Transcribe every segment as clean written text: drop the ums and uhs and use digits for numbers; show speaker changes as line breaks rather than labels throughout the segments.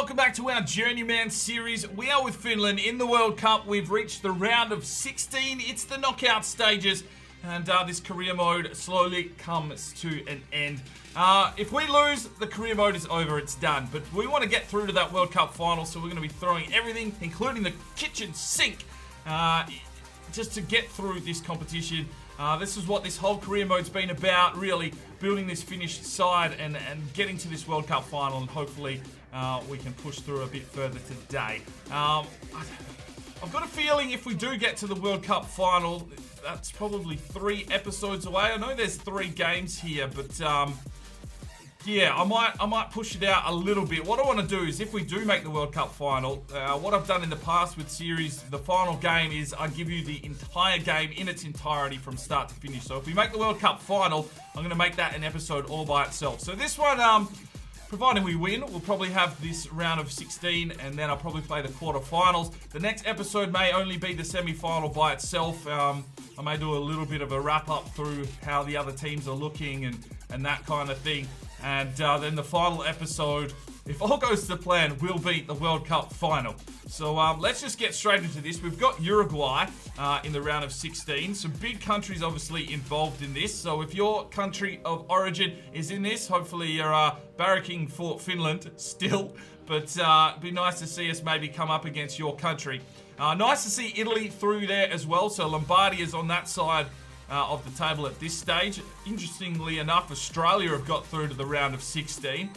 welcome back to our Journeyman series. We are with Finland in the World Cup. We've reached the round of 16. It's the knockout stages, and this career mode slowly comes to an end. If we lose, the career mode is over. It's done. But we want to get through to that World Cup final, so we're going to be throwing everything, including the kitchen sink, just to get through this competition. This is what this whole career mode's been about, really building this Finnish side and getting to this World Cup final, and hopefully we can push through a bit further today. I've got a feeling if we do get to the World Cup final, that's probably 3 episodes away. I know there's 3 games here, but yeah, I might push it out a little bit. What I want to do is, if we do make the World Cup final, what I've done in the past with series, the final game is I give you the entire game in its entirety from start to finish. So if we make the World Cup final, I'm going to make that an episode all by itself. So this one, providing we win, we'll probably have this round of 16, and then I'll probably play the quarterfinals. The next episode may only be the semi-final by itself. I may do a little bit of a wrap-up through how the other teams are looking and that kind of thing. And then the final episode, if all goes to plan, will be the World Cup final. So let's just get straight into this. We've got Uruguay in the round of 16. Some big countries obviously involved in this. So if your country of origin is in this, hopefully you're barracking for Finland still. But it'd be nice to see us maybe come up against your country. Nice to see Italy through there as well. So Lombardy is on that side of the table at this stage. Interestingly enough, Australia have got through to the round of 16.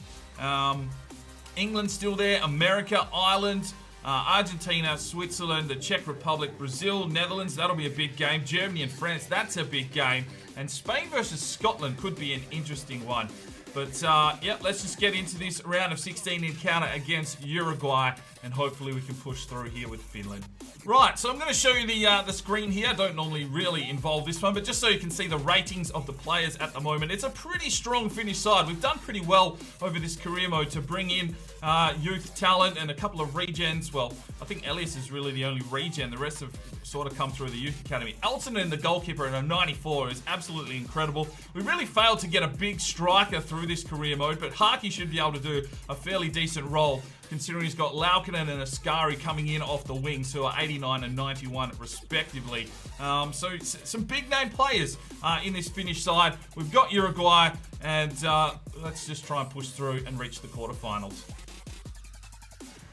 England still there, America, Ireland, Argentina, Switzerland, the Czech Republic, Brazil, Netherlands, that'll be a big game. Germany and France, that's a big game. And Spain versus Scotland could be an interesting one. But yeah, let's just get into this round of 16 encounter against Uruguay, and hopefully we can push through here with Finland. Right, so I'm going to show you the screen here. I don't normally really involve this one, but just so you can see the ratings of the players at the moment. It's a pretty strong Finnish side. We've done pretty well over this career mode to bring in youth talent and a couple of regens. Well, I think Elias is really the only regen. The rest have sort of come through the youth academy. Elton, the goalkeeper, at a 94 is absolutely incredible. We really failed to get a big striker through this career mode, but Harky should be able to do a fairly decent role, considering he's got Laukkanen and Askari coming in off the wings, who are 89 and 91 respectively. So some big name players in this Finnish side. We've got Uruguay, and let's just try and push through and reach the quarterfinals.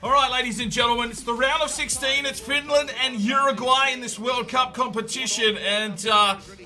Alright, ladies and gentlemen, it's the round of 16. It's Finland and Uruguay in this World Cup competition, and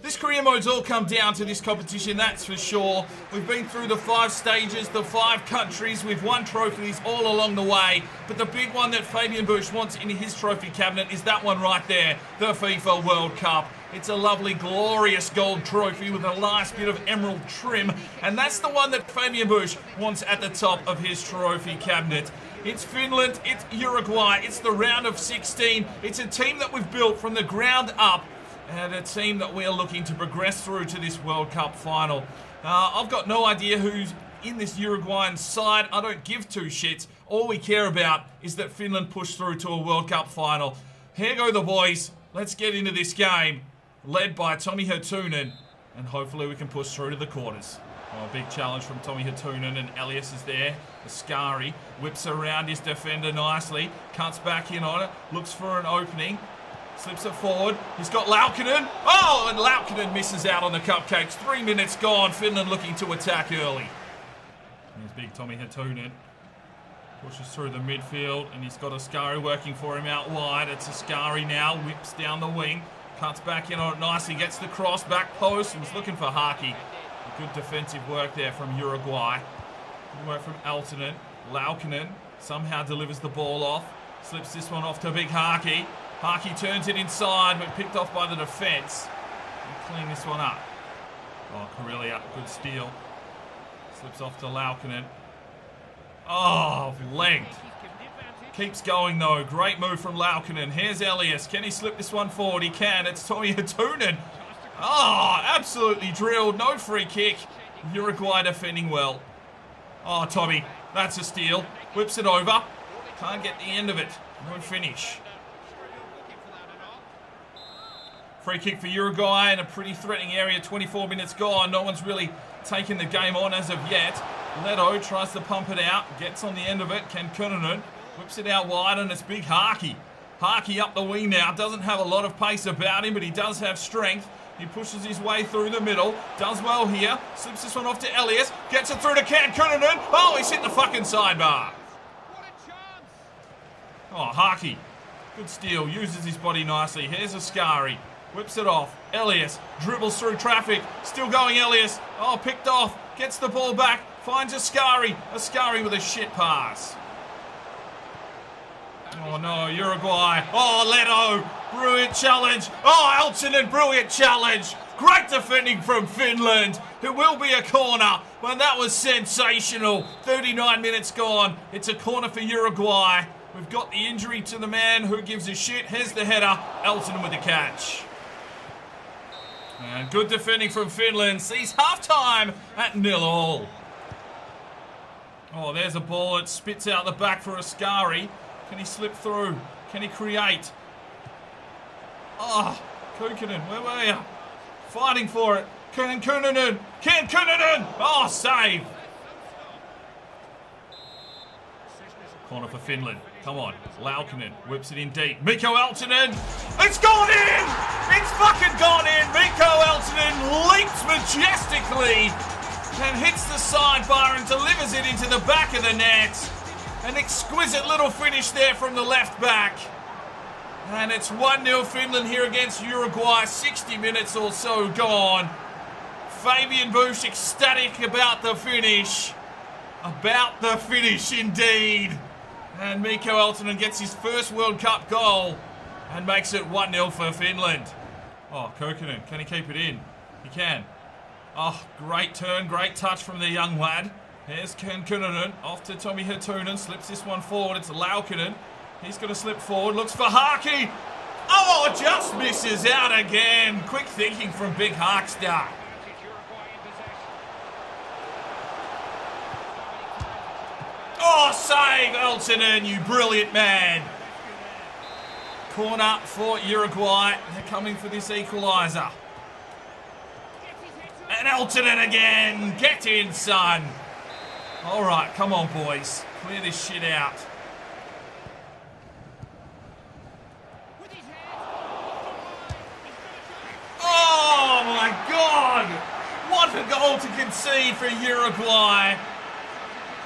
this career mode's all come down to this competition, that's for sure. We've been through the 5 stages, the 5 countries, we've won trophies all along the way, but the big one that Fabian Bush wants in his trophy cabinet is that one right there, the FIFA World Cup. It's a lovely, glorious gold trophy with a nice bit of emerald trim, and that's the one that Fabian Bush wants at the top of his trophy cabinet. It's Finland, it's Uruguay, it's the round of 16. It's a team that we've built from the ground up, and a team that we are looking to progress through to this World Cup final. I've got no idea who's in this Uruguayan side. I don't give 2 shits. All we care about is that Finland push through to a World Cup final. Here go the boys. Let's get into this game, led by Tommy Hertunen, and hopefully we can push through to the quarters. Oh, big challenge from Tommy Hertunen, and Elias is there. Askari whips around his defender nicely, cuts back in on it, looks for an opening, slips it forward. He's got Laukkanen. Oh, and Laukkanen misses out on the cupcakes. 3 minutes gone. Finland looking to attack early. There's big Tommy Hertunen. Pushes through the midfield, and he's got Askari working for him out wide. It's Askari now, whips down the wing, cuts back in on it nicely, gets the cross, back post, and was looking for Harky. Good defensive work there from Uruguay. Good work from Elton. Laukkanen somehow delivers the ball off. Slips this one off to big Harky. Harky turns it inside, but picked off by the defense. Clean this one up. Oh, Karelia, good steal. Slips off to Laukkanen. Oh, legged. Keeps going though. Great move from Laukkanen. Here's Elias. Can he slip this one forward? He can. It's Tommy Hertunen. Oh, absolutely drilled. No free kick. Uruguay defending well. Oh, Tommy. That's a steal. Whips it over. Can't get the end of it. No finish. Free kick for Uruguay in a pretty threatening area. 24 minutes gone. No one's really taken the game on as of yet. Leto tries to pump it out. Gets on the end of it. Ken Kunanen whips it out wide, and it's big Harkey. Harkey up the wing now. Doesn't have a lot of pace about him, but he does have strength. He pushes his way through the middle. Does well here. Slips this one off to Elias. Gets it through to Ken Kunanen. Oh, he's hit the fucking sidebar. Oh, Harkey. Good steal. Uses his body nicely. Here's Ascari. Whips it off. Elias dribbles through traffic. Still going Elias. Oh, picked off. Gets the ball back. Finds Ascari. Ascari with a shit pass. Oh no, Uruguay. Oh, Leto. Brilliant challenge. Oh, Eltonen, brilliant challenge. Great defending from Finland. It will be a corner, but that was sensational. 39 minutes gone. It's a corner for Uruguay. We've got the injury to the man who gives a shit. Here's the header. Eltonen with the catch. And good defending from Finland. Sees half-time at 0-0. Oh, there's a ball. It spits out the back for Ascari. Can he slip through? Can he create? Oh, Kunanen, where were you? Fighting for it. Ken Kunanen. Ken Kunanen. Oh, save. Corner for Finland. Come on. Laukkanen whips it in deep. Mikko Eltonen. It's gone in! It's fucking gone in! Mikko Eltonen leaps majestically and hits the sidebar and delivers it into the back of the net. An exquisite little finish there from the left back. And it's 1-0 Finland here against Uruguay. 60 minutes or so gone. Fabian Bush ecstatic about the finish. About the finish indeed. And Mikko Eltonen gets his first World Cup goal and makes it 1-0 for Finland. Oh, Kunanen, can he keep it in? He can. Oh, great turn, great touch from the young lad. Here's Ken Kunanen, off to Tommy Hatunen, slips this one forward. It's Laukkanen. He's going to slip forward, looks for Harkey. Oh, just misses out again. Quick thinking from Big Harkster. Oh, save Eltonen, you brilliant man. Corner for Uruguay. They're coming for this equaliser. And Eltonen again. Get in, son. All right, come on, boys. Clear this shit out. Oh, my God. What a goal to concede for Uruguay.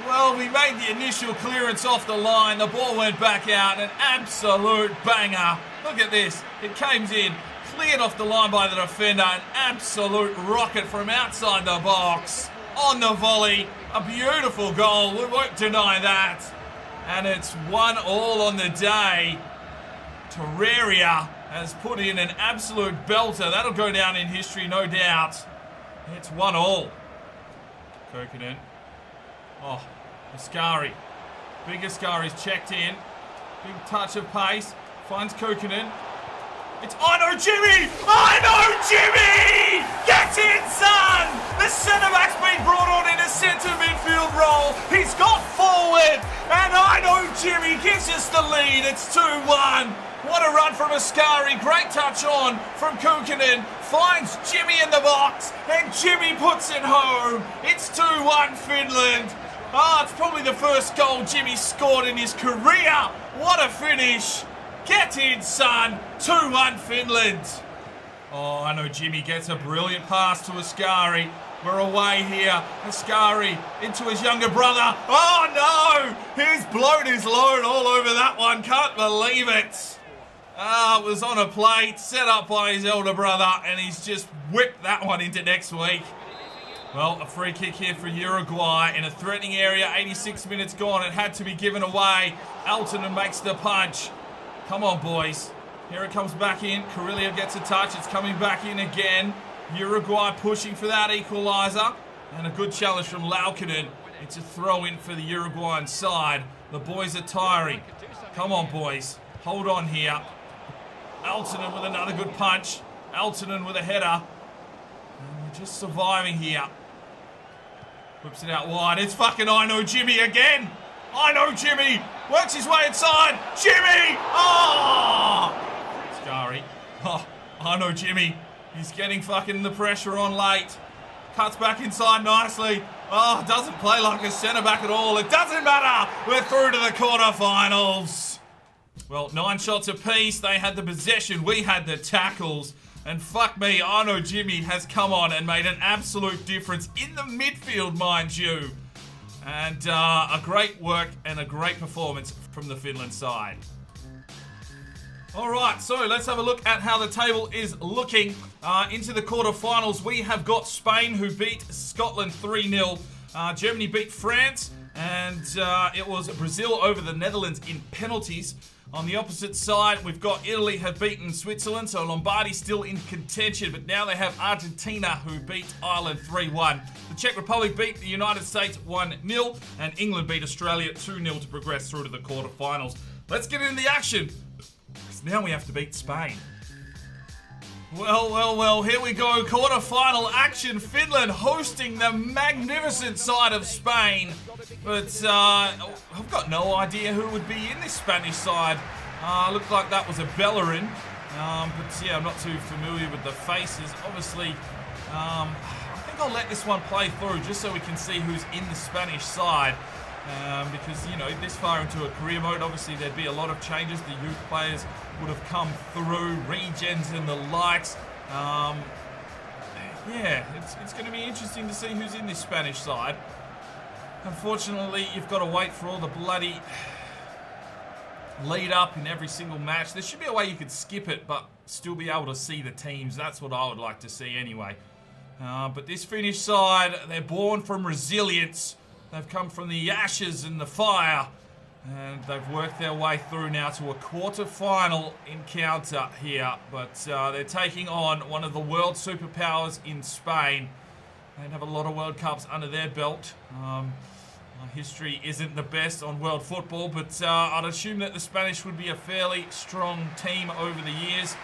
Well, we made the initial clearance off the line. The ball went back out. An absolute banger. Look at this. It came in. Cleared off the line by the defender. An absolute rocket from outside the box. On the volley. A beautiful goal. We won't deny that. And it's 1-1 on the day. Terraria has put in an absolute belter. That'll go down in history, no doubt. It's 1-1. Kunanen. Oh, Ascari. Big Ascari's checked in. Big touch of pace. Finds Kunanen. It's I know Jimmy! I know Jimmy! Get in, son! The centre-back's been brought on in a centre midfield role. He's got forward. And I know Jimmy gives us the lead. It's 2-1. What a run from Ascari. Great touch on from Kunanen. Finds Jimmy in the box. And Jimmy puts it home. It's 2-1 Finland. Ah, it's probably the first goal Jimmy scored in his career. What a finish. Get in, son. 2-1 Finland. Oh, I know Jimmy gets a brilliant pass to Ascari. We're away here. Ascari into his younger brother. Oh, no. He's blown his load all over that one. Can't believe it. Ah, it was on a plate, set up by his elder brother, and he's just whipped that one into next week. Well, a free kick here for Uruguay in a threatening area. 86 minutes gone. It had to be given away. Eltonen makes the punch. Come on, boys. Here it comes back in. Carrillo gets a touch. It's coming back in again. Uruguay pushing for that equaliser. And a good challenge from Laukkanen. It's a throw-in for the Uruguayan side. The boys are tiring. Come on, boys. Hold on here. Eltonen with another good punch. Eltonen with a header. And we're just surviving here. Whips it out wide. It's fucking I know Jimmy again. I know Jimmy. Works his way inside. Jimmy! Oh! Ascari. Oh, I know Jimmy. He's getting fucking the pressure on late. Cuts back inside nicely. Oh, doesn't play like a centre-back at all. It doesn't matter. We're through to the quarterfinals. Well, 9 shots apiece. They had the possession. We had the tackles. And fuck me, I know Jimmy has come on and made an absolute difference in the midfield, mind you. And a great work and a great performance from the Finland side. Alright, so let's have a look at how the table is looking. Into the quarterfinals, we have got Spain, who beat Scotland 3-0. Germany beat France, and it was Brazil over the Netherlands in penalties. On the opposite side, we've got Italy have beaten Switzerland, so Lombardi's still in contention, but now they have Argentina, who beat Ireland 3-1. The Czech Republic beat the United States 1-0, and England beat Australia 2-0 to progress through to the quarterfinals. Let's get into the action, because now we have to beat Spain. Well, here we go. Quarterfinal action. Finland hosting the magnificent side of Spain. But I've got no idea who would be in this Spanish side. Looked like that was a Bellerin. But yeah, I'm not too familiar with the faces. Obviously, I think I'll let this one play through just so we can see who's in the Spanish side. Because, you know, this far into a career mode, obviously there'd be a lot of changes. The youth players would have come through, regens and the likes. Yeah, it's going to be interesting to see who's in this Spanish side. Unfortunately, you've got to wait for all the bloody lead up in every single match. There should be a way you could skip it, but still be able to see the teams. That's what I would like to see anyway. But this Finnish side, they're born from resilience. They've come from the ashes and the fire, and they've worked their way through now to a quarter-final encounter here. But they're taking on one of the world superpowers in Spain. They have a lot of World Cups under their belt. History isn't the best on world football, but I'd assume that the Spanish would be a fairly strong team over the years.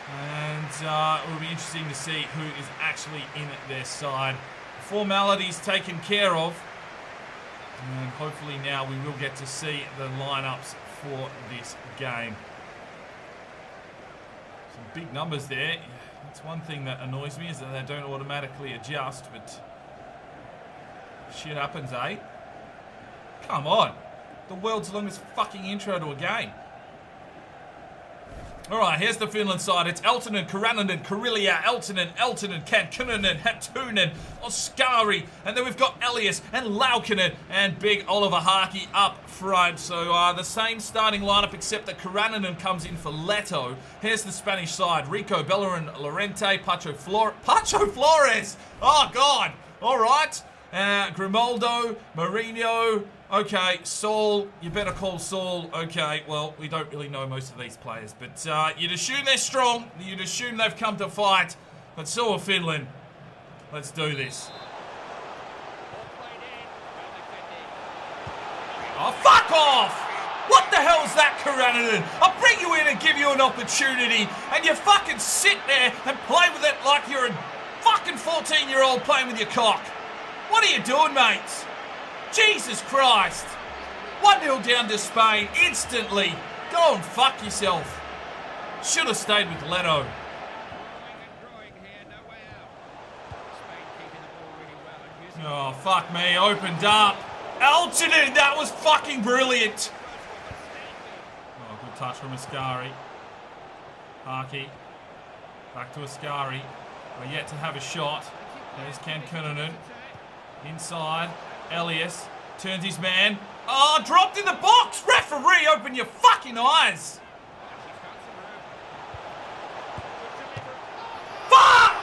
And it will be interesting to see who is actually in their side. Formalities taken care of. And hopefully now we will get to see the lineups for this game. Some big numbers there. That's one thing that annoys me, is that they don't automatically adjust, but shit happens, eh? Come on. The world's longest fucking intro to a game. Alright, here's the Finland side. It's Eltonen, Karaninen, Karillia, Eltonen, Kankkunen, Hattunen, Oskari, and then we've got Elias and Laukinen and big Oliver Harkey up front. So the same starting lineup, except that Karaninen comes in for Leto. Here's the Spanish side. Rico, Bellerin, Lorente, Pacho Flores! Oh, God! Alright. Grimaldo, Mourinho. Okay, Saul, you better call Saul. Okay, well, we don't really know most of these players, but you'd assume they're strong. You'd assume they've come to fight, but so are Finland. Let's do this. Oh, fuck off! What the hell's that, Karaninen? I'll bring you in and give you an opportunity, and you fucking sit there and play with it like you're a fucking 14-year-old playing with your cock. What are you doing, mates? Jesus Christ. 1-0 down to Spain instantly. Go and fuck yourself. Should have stayed with Leto. Oh, fuck me. Opened up. Eltonen, that was fucking brilliant. Oh, good touch from Ascari. Harkey. Back to Ascari. We're yet to have a shot. There's Kankkunen. Inside. Elias turns his man. Oh, dropped in the box! Referee, open your fucking eyes! Fuck!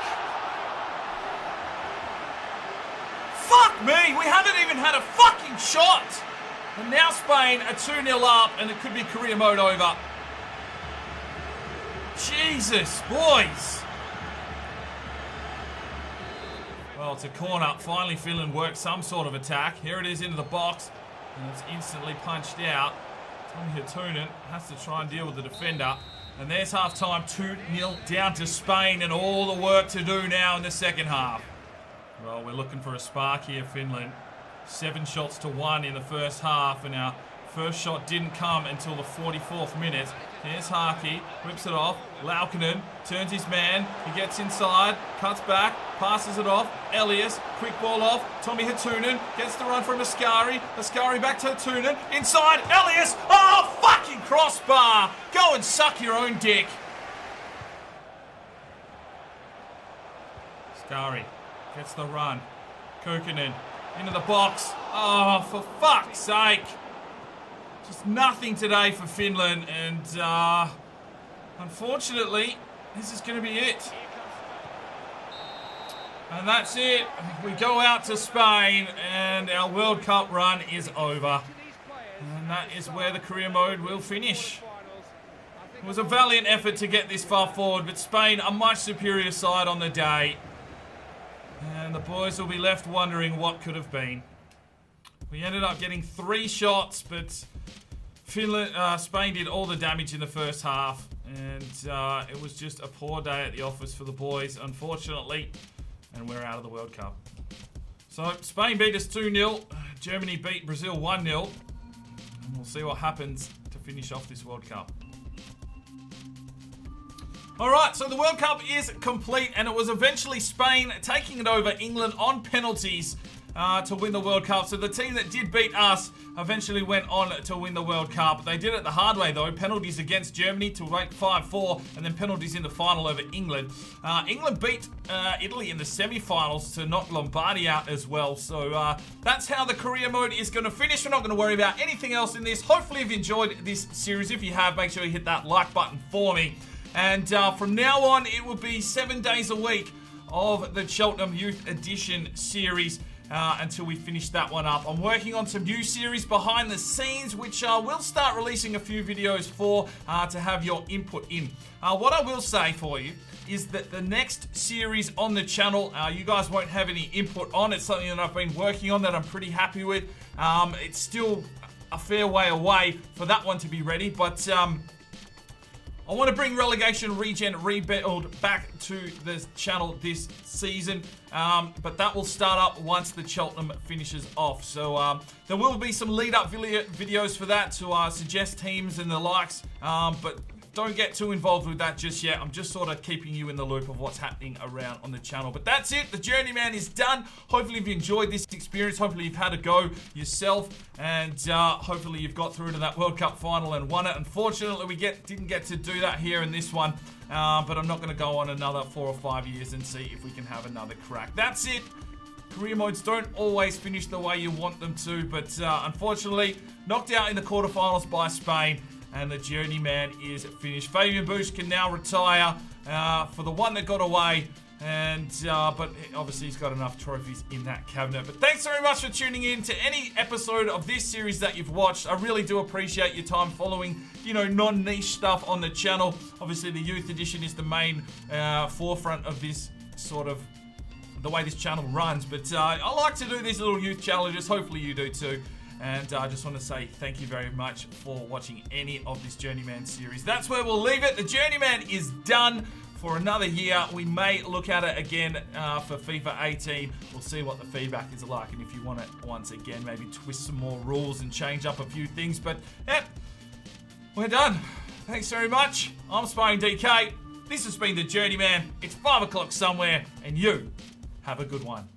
Fuck me! We haven't even had a fucking shot! And now Spain are 2-0 up, and it could be career mode over. Jesus, boys! Well, it's a corner. Finally, Finland worked some sort of attack. Here it is into the box. And it's instantly punched out. Tommy Hattunen has to try and deal with the defender. And there's half-time, 2-0 down to Spain, and all the work to do now in the second half. Well, we're looking for a spark here, Finland. 7 shots to 1 in the first half, and our First shot didn't come until the 44th minute. Here's Harkey, whips it off. Laukkanen turns his man. He gets inside, cuts back, passes it off. Elias, quick ball off. Tommy Hatunen gets the run from Ascari. Ascari back to Hatunen. Inside, Elias. Oh, fucking crossbar. Go and suck your own dick. Ascari gets the run. Kukkonen into the box. Oh, for fuck's sake. Just nothing today for Finland, and unfortunately, this is going to be it. And that's it. We go out to Spain, and our World Cup run is over. And that is where the career mode will finish. It was a valiant effort to get this far forward, but Spain, a much superior side on the day. And the boys will be left wondering what could have been. We ended up getting 3 shots, but Spain did all the damage in the first half, and it was just a poor day at the office for the boys, unfortunately, and we're out of the World Cup. So Spain beat us 2-0, Germany beat Brazil 1-0, and we'll see what happens to finish off this World Cup. Alright, so the World Cup is complete, and it was eventually Spain taking it over England on penalties to win the World Cup. So the team that did beat us eventually went on to win the World Cup. They did it the hard way though. Penalties against Germany to make 5-4, and then penalties in the final over England. England beat Italy in the semi-finals to knock Lombardy out as well. So that's how the career mode is going to finish. We're not going to worry about anything else in this. Hopefully you've enjoyed this series. If you have, make sure you hit that like button for me. And from now on, it will be 7 days a week of the Cheltenham Youth Edition series. Until we finish that one up. I'm working on some new series behind the scenes, which we'll start releasing a few videos for to have your input in. What I will say for you is that the next series on the channel, you guys won't have any input on. It's something that I've been working on that I'm pretty happy with. It's still a fair way away for that one to be ready, but I want to bring Relegation Regen Rebuild back to the channel this season, but that will start up once the Cheltenham finishes off. So there will be some lead-up videos for that to suggest teams and the likes, but don't get too involved with that just yet. I'm just sort of keeping you in the loop of what's happening around on the channel. But that's it. The Journeyman is done. Hopefully you've enjoyed this experience. Hopefully you've had a go yourself. And hopefully you've got through to that World Cup final and won it. Unfortunately, we didn't get to do that here in this one. But I'm not going to go on another 4 or 5 years and see if we can have another crack. That's it. Career modes don't always finish the way you want them to. But unfortunately, knocked out in the quarterfinals by Spain. And the Journeyman is finished. Fabian Bush can now retire for the one that got away. And but obviously he's got enough trophies in that cabinet. But thanks very much for tuning in to any episode of this series that you've watched. I really do appreciate your time following, you know, non-niche stuff on the channel. Obviously the Youth Edition is the main forefront of this sort of the way this channel runs. But I like to do these little youth challenges. Hopefully you do too. And I just want to say thank you very much for watching any of this Journeyman series. That's where we'll leave it. The Journeyman is done for another year. We may look at it again for FIFA 18. We'll see what the feedback is like. And if you want it once again, maybe twist some more rules and change up a few things. But yeah, we're done. Thanks very much. I'm Spying DK. This has been the Journeyman. It's 5 o'clock somewhere. And you have a good one.